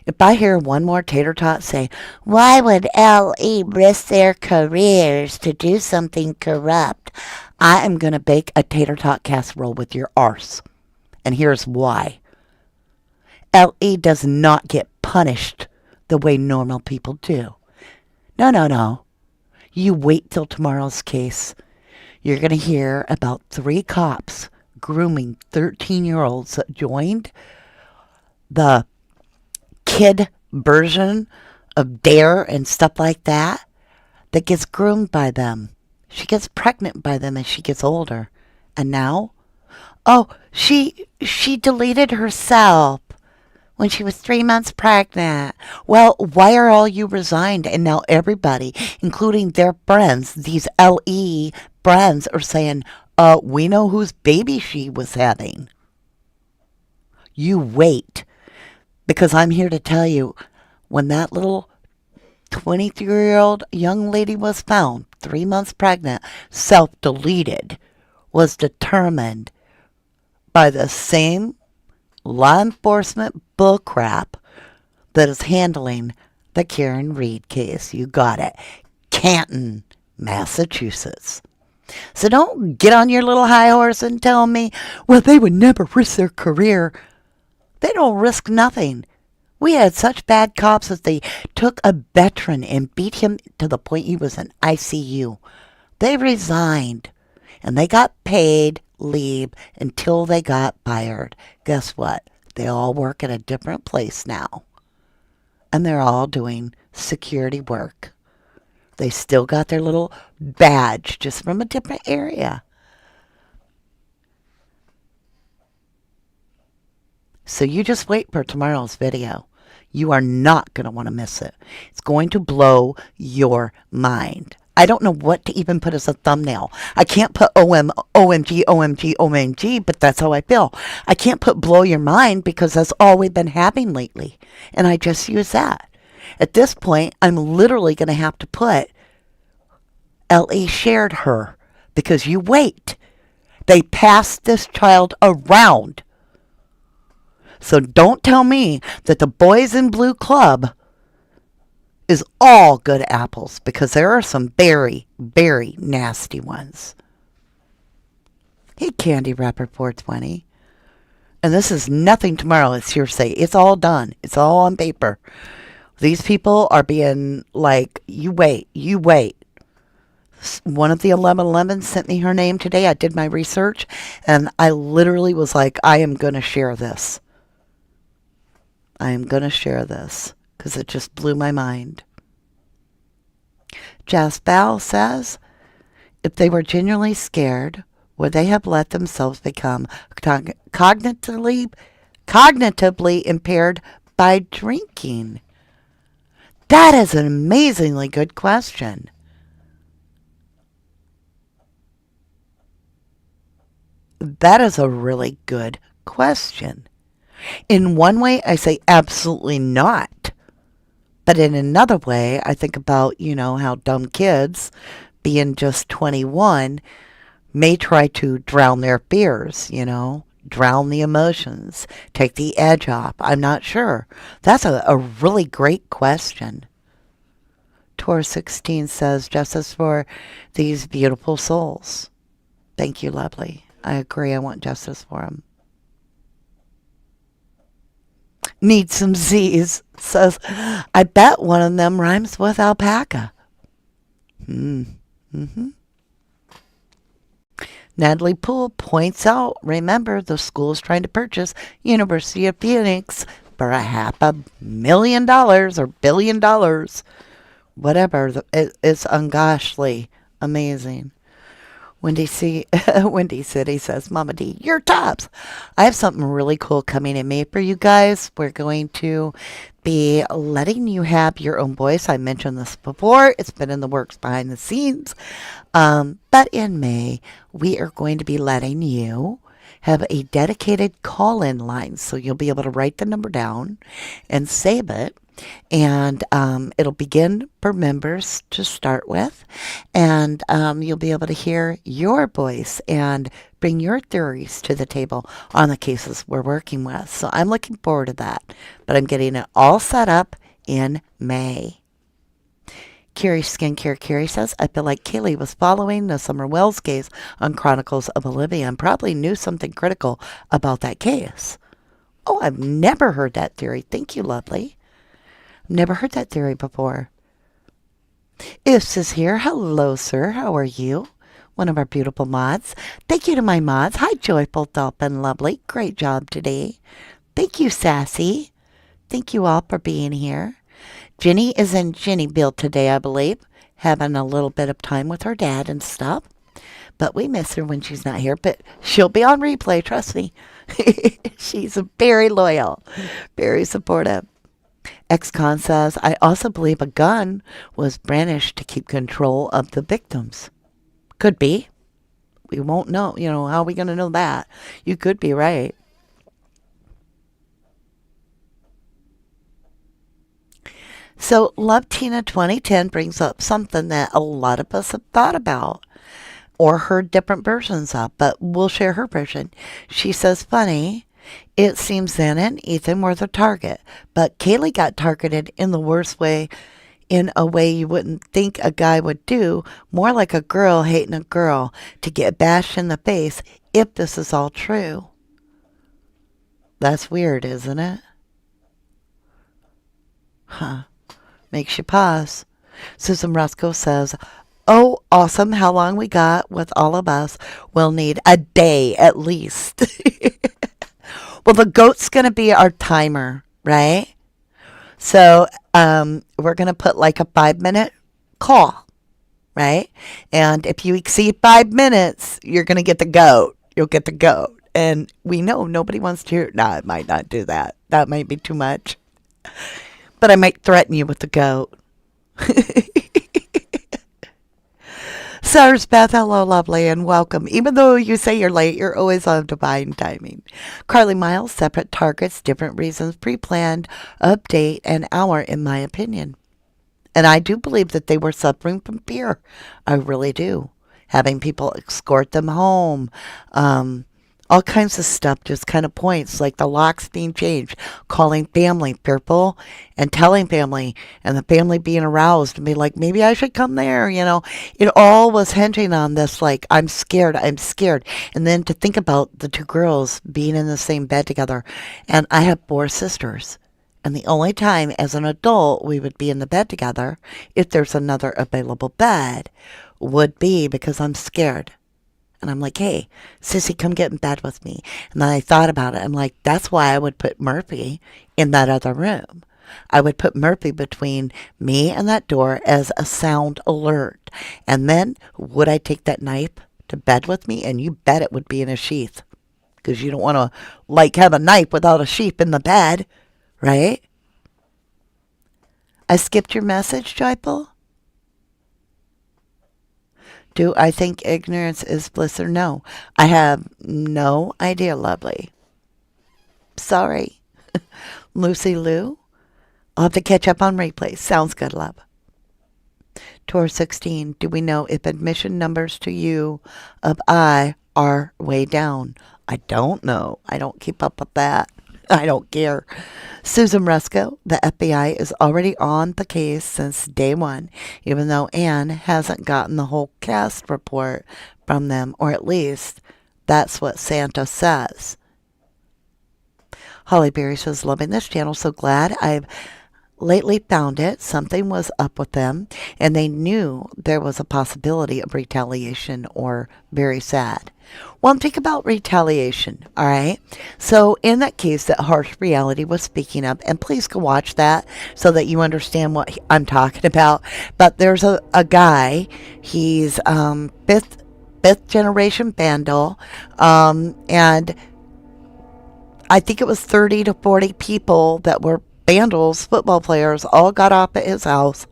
If I hear one more tater tot say, why would L.E. risk their careers to do something corrupt? I am going to bake a tater tot casserole with your arse. And here's why. L.E. does not get punished the way normal people do. No. You wait till tomorrow's case. You're going to hear about 3 cops grooming 13-year-olds that joined the kid version of Dare and stuff like that that gets groomed by them. She gets pregnant by them as she gets older. And now, oh, she deleted herself when she was 3 months pregnant. Well, why are all you resigned? And now everybody, including their friends, these LE friends, are saying, we know whose baby she was having. You wait. Because I'm here to tell you, when that little 23-year-old young lady was found, 3 months pregnant, self-deleted, was determined by the same law enforcement bullcrap that is handling the Karen Reed case. You got it. Canton, Massachusetts. So don't get on your little high horse and tell me, well, they would never risk their career. They don't risk nothing. We had such bad cops that they took a veteran and beat him to the point he was in ICU. They resigned and they got paid leave until they got fired. Guess what? They all work at a different place now. And they're all doing security work. They still got their little badge, just from a different area. So you just wait for tomorrow's video. You are not going to want to miss it. It's going to blow your mind. I don't know what to even put as a thumbnail. I can't put OMG, OMG, OMG, but that's how I feel. I can't put blow your mind because that's all we've been having lately. And I just use that. At this point, I'm literally going to have to put LE shared her because you wait. They passed this child around. So don't tell me that the Boys in Blue Club is all good apples, because there are some very, very nasty ones. Hey, Candy Wrapper 420. And this is nothing tomorrow. It's hearsay. It's all done. It's all on paper. These people are being like, you wait, you wait. One of the 1111 sent me her name today. I did my research, and I literally was like, I am going to share this. I am going to share this because it just blew my mind. Jaspal says, if they were genuinely scared, would they have let themselves become cognitively impaired by drinking? That is an amazingly good question. That is a really good question. In one way, I say absolutely not. But in another way, I think about, how dumb kids, being just 21, may try to drown their fears, drown the emotions, take the edge off. I'm not sure. That's a really great question. Tor 16 says, justice for these beautiful souls. Thank you, lovely. I agree. I want justice for them. Need some Z's says, I bet one of them rhymes with alpaca. Mm-hmm. Natalie Poole points out, remember, the school is trying to purchase University of Phoenix for $500,000 or $1 billion. Whatever. It's ungoshly amazing. Wendy City says, Mama D, you're tops. I have something really cool coming in May for you guys. We're going to be letting you have your own voice. I mentioned this before. It's been in the works behind the scenes. But in May, we are going to be letting you have a dedicated call-in line. So you'll be able to write the number down and save it. And it'll begin for members to start with. And you'll be able to hear your voice and bring your theories to the table on the cases we're working with. So I'm looking forward to that. But I'm getting it all set up in May. Carrie Skincare Carrie says, I feel like Kaylee was following the Summer Wells case on Chronicles of Olivia and probably knew something critical about that case. Oh, I've never heard that theory. Thank you, lovely. Never heard that theory before. Ifs is here. Hello, sir. How are you? One of our beautiful mods. Thank you to my mods. Hi, Joyful Dolphin Lovely. Great job today. Thank you, Sassy. Thank you all for being here. Jenny is in Jennyville today, I believe, having a little bit of time with her dad and stuff. But we miss her when she's not here. But she'll be on replay, trust me. She's very loyal, very supportive. Ex-con says, I also believe a gun was brandished to keep control of the victims. Could be. We won't know. How are we going to know that? You could be right. So, Love Tina 2010 brings up something that a lot of us have thought about or heard different versions of, but we'll share her version. She says, funny, it seems Zanna and Ethan were the target, but Kaylee got targeted in the worst way, in a way you wouldn't think a guy would do, more like a girl hating a girl to get bashed in the face, if this is all true. That's weird, isn't it? Huh. Makes you pause. Susan Roscoe says, oh, awesome. How long we got with all of us? We'll need a day at least. Well, the goat's going to be our timer, right? So we're going to put like a 5-minute call, right? And if you exceed 5 minutes, you're going to get the goat. You'll get the goat. And we know nobody wants to hear. No, I might not do that. That might be too much. But I might threaten you with the goat. Sirs Beth, hello, lovely, and welcome. Even though you say you're late, you're always on divine timing. Carly Miles, separate targets, different reasons, pre-planned, update, and hour, in my opinion. And I do believe that they were suffering from fear. I really do. Having people escort them home. All kinds of stuff just kind of points, like the locks being changed, calling family fearful and telling family, and the family being aroused and be like, maybe I should come there. It all was hinging on this, like, I'm scared. And then to think about the two girls being in the same bed together. And I have 4 sisters. And the only time as an adult we would be in the bed together, if there's another available bed, would be because I'm scared. And I'm like, hey, sissy, come get in bed with me. And then I thought about it. I'm like, that's why I would put Murphy in that other room. I would put Murphy between me and that door as a sound alert. And then would I take that knife to bed with me? And you bet it would be in a sheath. Because you don't want to, like, have a knife without a sheath in the bed, right? I skipped your message, Joyful. Do I think ignorance is bliss or no? I have no idea, lovely. Sorry. Lucy Lou? I'll have to catch up on replays. Sounds good, love. Tour 16. Do we know if admission numbers to you of I are way down? I don't know. I don't keep up with that. I don't care. Susan Rusco, the FBI is already on the case since day one, even though Anne hasn't gotten the whole cast report from them, or at least that's what Santa says. Holly Berry says, loving this channel, so glad I've lately found it. Something was up with them, and they knew there was a possibility of retaliation, or very sad. Well, think about retaliation, all right? So in that case that Harsh Reality was speaking of, and please go watch that so that you understand what I'm talking about. But there's a guy, he's fifth generation Vandal, and I think it was 30 to 40 people that were Vandals, football players, all got off at his house,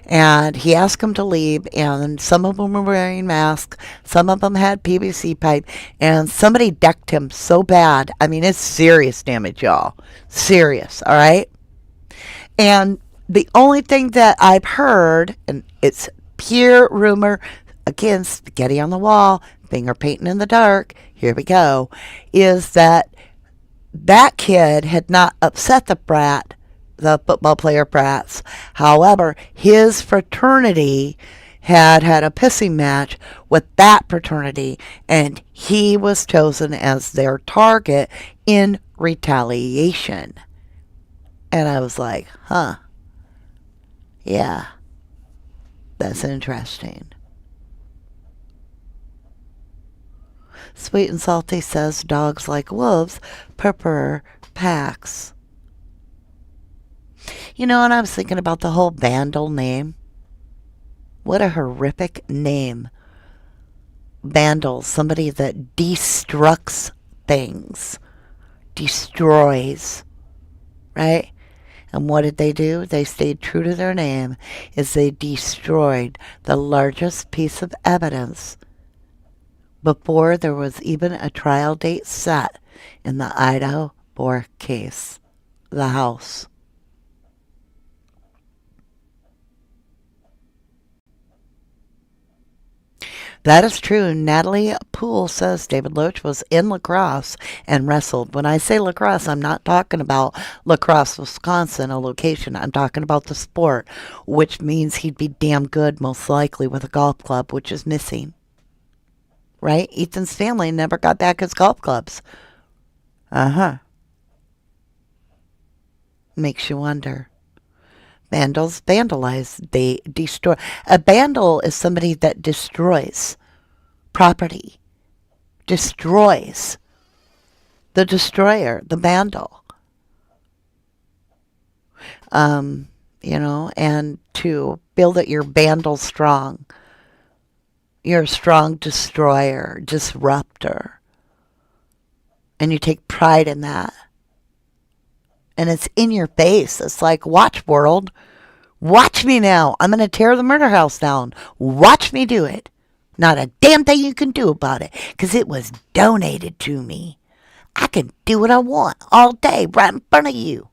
and he asked them to leave, and some of them were wearing masks, some of them had PVC pipe, and somebody decked him so bad. I mean, it's serious damage, y'all. Serious, all right? And the only thing that I've heard, and it's pure rumor, again, spaghetti on the wall, finger painting in the dark, here we go, is that kid had not upset the football player brats. However, his fraternity had a pissing match with that fraternity, and he was chosen as their target in retaliation. And I was like, huh, yeah, that's interesting. Sweet and Salty says dogs like wolves prefer packs. You know, and I was thinking about the whole Vandal name. What a horrific name. Vandal, somebody that destructs things, destroys, right? And what did they do? They stayed true to their name, is they destroyed the largest piece of evidence before there was even a trial date set in the Idaho 4 case, the house. That is true. Natalie Poole says David Loach was in La Crosse and wrestled. When I say La Crosse, I'm not talking about La Crosse, Wisconsin, a location. I'm talking about the sport, which means he'd be damn good, most likely, with a golf club, which is missing. Right? Ethan's family never got back his golf clubs. Uh-huh. Makes you wonder. Vandals vandalize. They destroy. A vandal is somebody that destroys property. Destroys. The destroyer, the vandal. And to feel that you're vandal strong. You're a strong destroyer, disruptor. And you take pride in that. And it's in your face. It's like, watch, world. Watch me now. I'm going to tear the murder house down. Watch me do it. Not a damn thing you can do about it, because it was donated to me. I can do what I want all day right in front of you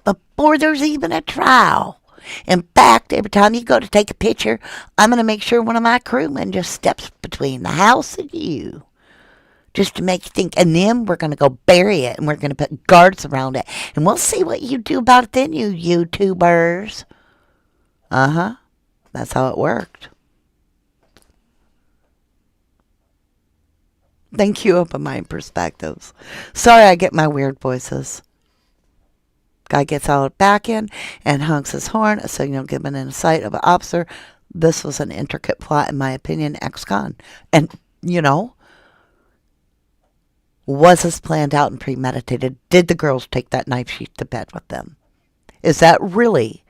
before there's even a trial. In fact, every time you go to take a picture, I'm going to make sure one of my crewmen just steps between the house and you. Just to make you think. And then we're going to go bury it, and we're going to put guards around it. And we'll see what you do about it then, you YouTubers. Uh-huh. That's how it worked. Thank you, Open Mind Perspectives. Sorry I get my weird voices. Guy gets out back in and honks his horn, a signal given in sight of an officer. This was an intricate plot, in my opinion, ex-con. And, was this planned out and premeditated? Did the girls take that knife sheath to bed with them? Is that really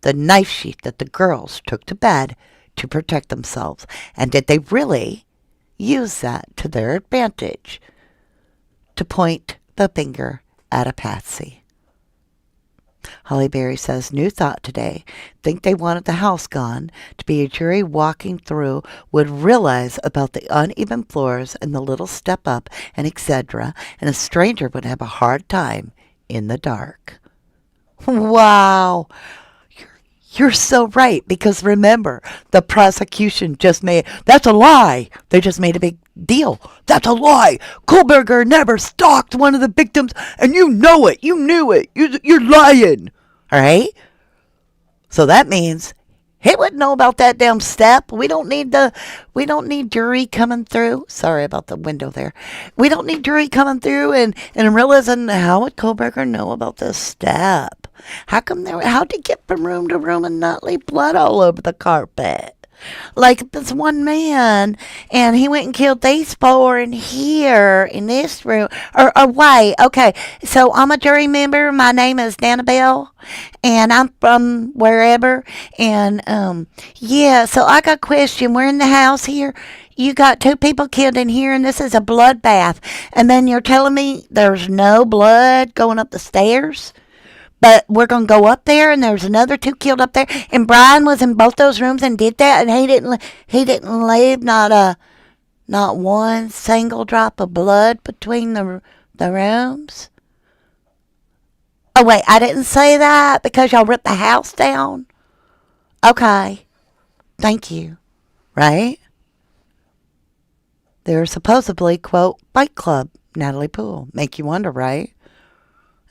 the knife sheath that the girls took to bed to protect themselves? And did they really use that to their advantage to point the finger at a patsy? Holly Berry says, new thought today. Think they wanted the house gone to be a jury walking through would realize about the uneven floors and the little step up and etc. And a stranger would have a hard time in the dark. Wow. You're so right, because remember, the prosecution just that's a lie. They just made a big deal. That's a lie. Kohlberger never stalked one of the victims, and you know it. You knew it. You're lying. All right? So that means he wouldn't know about that damn step. We don't need jury coming through. Sorry about the window there. We don't need jury coming through and realizing how would Kohlberger know about this step? How'd he get from room to room and not leave blood all over the carpet? Like this one man, and he went and killed these four in here, in this room. Or wait, okay, so I'm a jury member. My name is Dana Bell, and I'm from wherever. And, yeah, so I got a question. We're in the house here. You got two people killed in here, and this is a bloodbath. And then you're telling me there's no blood going up the stairs? But we're going to go up there, and there's another two killed up there. And Brian was in both those rooms and did that, and he didn't leave not one single drop of blood between the rooms. Oh, wait, I didn't say that because y'all ripped the house down? Okay. Thank you. Right? They're supposedly, quote, Fight Club, Natalie Poole. Make you wonder, right?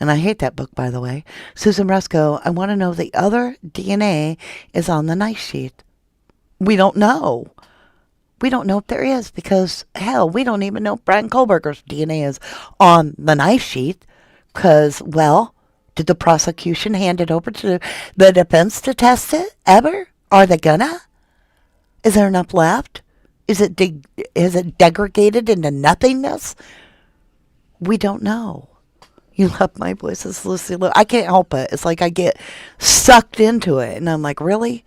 And I hate that book, by the way. Susan Rusco, I want to know the other DNA is on the knife sheath. We don't know. We don't know if there is because, hell, we don't even know if Brian Kohlberger's DNA is on the knife sheath because, well, did the prosecution hand it over to the defense to test it ever? Are they gonna? Is there enough left? Is it degraded into nothingness? We don't know. You love my voice as Lucy Lou. I can't help it. It's like I get sucked into it. And I'm like, really?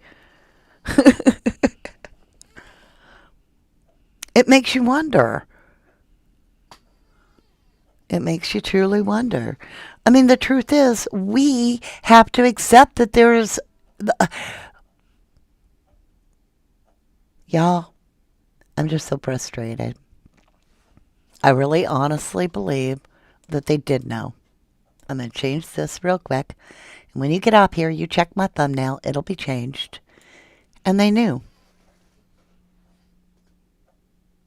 It makes you wonder. It makes you truly wonder. I mean, the truth is, we have to accept that there is. Y'all, I'm just so frustrated. I really honestly believe that they did know. I'm going to change this real quick. And when you get up here, you check my thumbnail. It'll be changed. And they knew.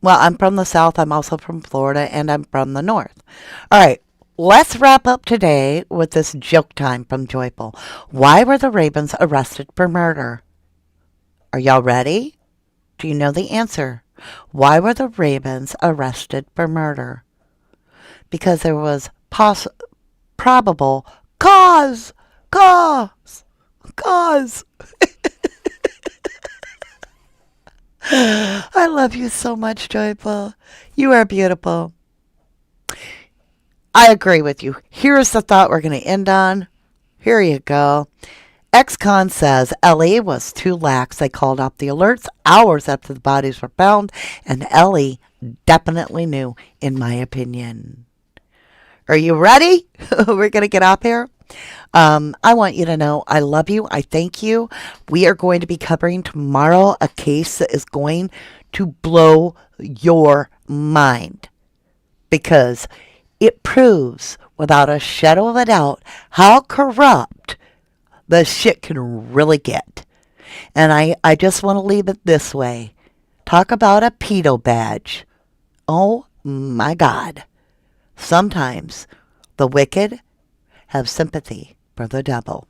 Well, I'm from the South. I'm also from Florida. And I'm from the North. All right. Let's wrap up today with this joke time from Joyful. Why were the Ravens arrested for murder? Are y'all ready? Do you know the answer? Why were the Ravens arrested for murder? Because there was probable cause. I love you so much, Joyful. You are beautiful. I agree with you. Here's the thought we're going to end on. Here you go. Ex-con says Ellie was too lax. They called off the alerts hours after the bodies were found, and Ellie definitely knew, in my opinion. Are you ready? We're going to get up here. I want you to know I love you. I thank you. We are going to be covering tomorrow a case that is going to blow your mind because it proves without a shadow of a doubt how corrupt the shit can really get. And I just want to leave it this way. Talk about a pedo badge. Oh my God. Sometimes the wicked have sympathy for the devil.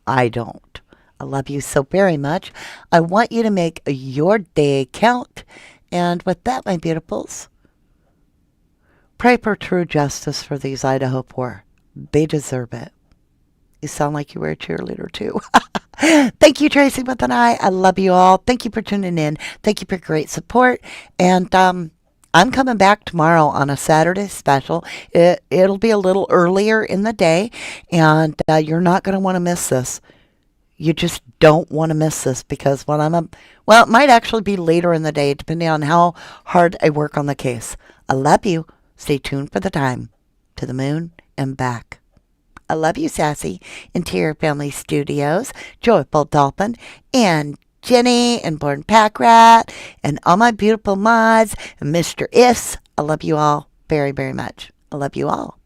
I don't. I love you so very much. I want you to make your day count. And with that, my beautifuls, pray for true justice for these Idaho poor. They deserve it. You sound like you were a cheerleader too. Thank you, Tracy with an I. I love you all. Thank you for tuning in. Thank you for great support. And I'm coming back tomorrow on a Saturday special. It'll be a little earlier in the day, and you're not going to want to miss this. You just don't want to miss this because well, it might actually be later in the day, depending on how hard I work on the case. I love you. Stay tuned for the time. To the moon and back. I love you, Sassy. Interior Family Studios, Joyful Dolphin, and Jenny, and Born Pack Rat, and all my beautiful mods, and Mr. Is. I love you all very, very much. I love you all.